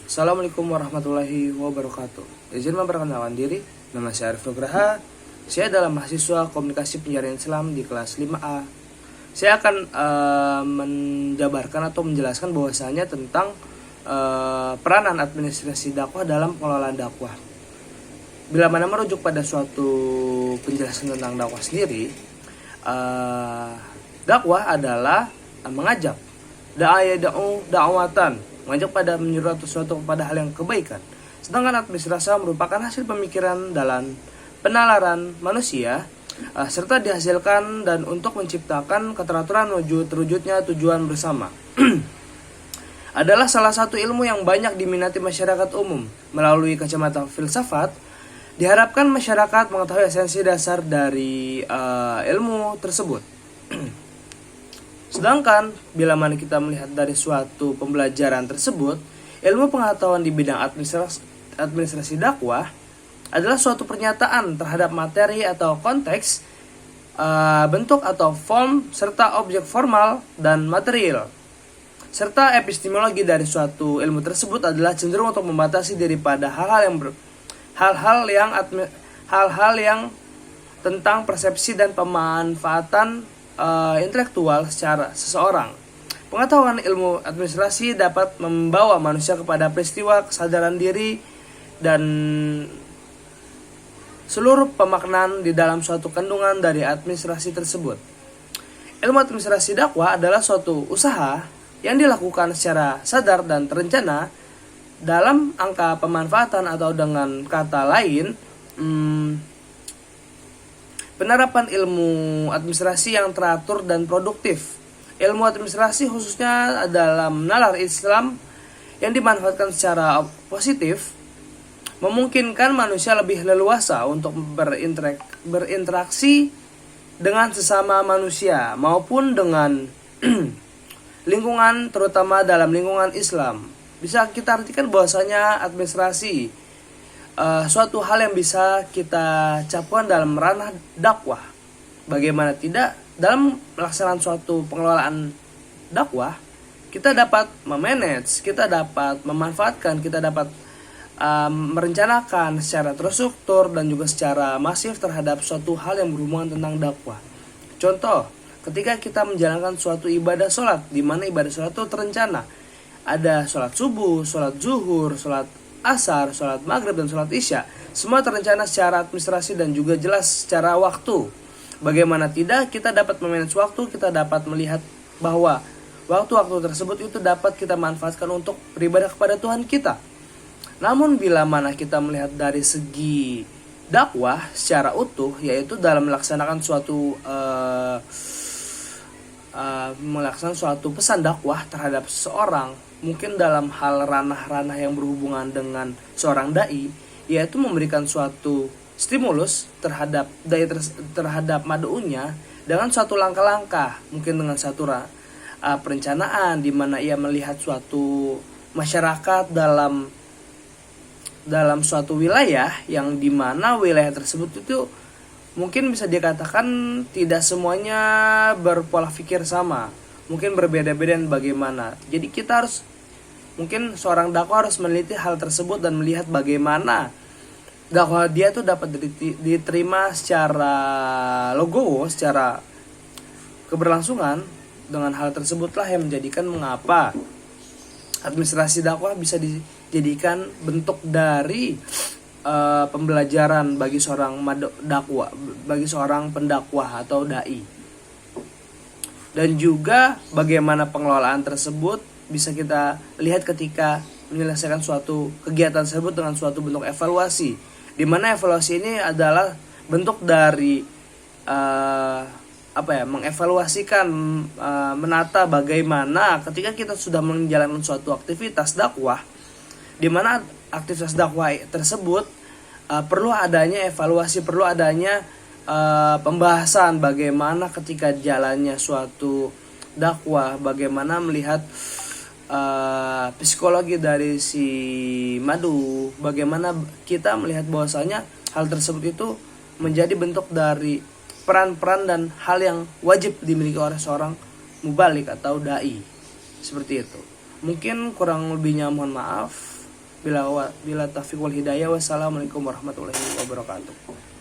Assalamualaikum warahmatullahi wabarakatuh. Izin memperkenalkan diri, nama saya Arif Nugraha. Saya adalah mahasiswa Komunikasi Penyiaran Islam di kelas 5A. Saya akan menjabarkan atau menjelaskan bahwasanya tentang peranan administrasi dakwah dalam pengelolaan dakwah. Bila mana merujuk pada suatu penjelasan tentang dakwah sendiri, dakwah adalah mengajak, da'watan, mengajak pada menyuruh atau sesuatu kepada hal yang kebaikan. Sedangkan administrasi merupakan hasil pemikiran dan penalaran manusia serta dihasilkan dan untuk menciptakan keteraturan terwujudnya tujuan bersama. Adalah salah satu ilmu yang banyak diminati masyarakat umum. Melalui kacamata filsafat, diharapkan masyarakat mengetahui esensi dasar dari ilmu tersebut. Sedangkan bila mana kita melihat dari suatu pembelajaran tersebut, ilmu pengetahuan di bidang administrasi dakwah adalah suatu pernyataan terhadap materi atau konteks, bentuk atau form, serta objek formal dan material. Serta epistemologi dari suatu ilmu tersebut adalah cenderung untuk membatasi daripada hal-hal yang tentang persepsi dan pemanfaatan intelektual secara seseorang. Pengetahuan ilmu administrasi dapat membawa manusia kepada peristiwa kesadaran diri dan seluruh pemaknaan di dalam suatu kandungan dari administrasi tersebut. Ilmu administrasi dakwah adalah suatu usaha yang dilakukan secara sadar dan terencana dalam angka pemanfaatan, atau dengan kata lain, penerapan ilmu administrasi yang teratur dan produktif. Ilmu administrasi khususnya dalam nalar Islam yang dimanfaatkan secara positif memungkinkan manusia lebih leluasa untuk berinteraksi dengan sesama manusia maupun dengan lingkungan, terutama dalam lingkungan Islam. Bisa kita artikan bahwasanya administrasi suatu hal yang bisa kita capkan dalam ranah dakwah. Bagaimana tidak, dalam pelaksanaan suatu pengelolaan dakwah, kita dapat memanage, kita dapat memanfaatkan, kita dapat merencanakan secara terstruktur dan juga secara masif terhadap suatu hal yang berhubungan tentang dakwah. Contoh, ketika kita menjalankan suatu ibadah sholat, di mana ibadah sholat itu terencana. Ada sholat subuh, sholat zuhur, sholat asar, sholat maghrib, dan sholat isya. Semua terencana secara administrasi dan juga jelas secara waktu. Bagaimana tidak, kita dapat memanage waktu, kita dapat melihat bahwa waktu-waktu tersebut itu dapat kita manfaatkan untuk beribadah kepada Tuhan kita. Namun bila mana kita melihat dari segi dakwah secara utuh, yaitu dalam melaksanakan suatu pesan dakwah terhadap seseorang, mungkin dalam hal ranah-ranah yang berhubungan dengan seorang dai, yaitu memberikan suatu stimulus terhadap dai terhadap mad'unya dengan suatu langkah-langkah, mungkin dengan satu perencanaan di mana ia melihat suatu masyarakat dalam suatu wilayah yang di mana wilayah tersebut itu mungkin bisa dikatakan tidak semuanya berpola pikir sama, mungkin berbeda-beda dan bagaimana. Jadi kita harus, mungkin seorang dakwah harus meneliti hal tersebut dan melihat bagaimana dakwah dia tuh dapat diterima secara logowo, secara keberlangsungan. Dengan hal tersebutlah yang menjadikan mengapa administrasi dakwah bisa dijadikan bentuk dari pembelajaran bagi seorang dakwah, bagi seorang pendakwah atau dai. Dan juga bagaimana pengelolaan tersebut bisa kita lihat ketika menyelesaikan suatu kegiatan tersebut dengan suatu bentuk evaluasi, di mana evaluasi ini adalah bentuk dari mengevaluasikan, menata bagaimana ketika kita sudah menjalankan suatu aktivitas dakwah, di mana aktivitas dakwah tersebut perlu adanya evaluasi, perlu adanya pembahasan bagaimana ketika jalannya suatu dakwah, bagaimana melihat psikologi dari si madu, bagaimana kita melihat bahwasanya hal tersebut itu menjadi bentuk dari peran-peran dan hal yang wajib dimiliki oleh seorang mubalik atau dai. Seperti itu. Mungkin kurang lebihnya mohon maaf. Bila taufiq wal hidayah. Wassalamualaikum warahmatullahi wabarakatuh.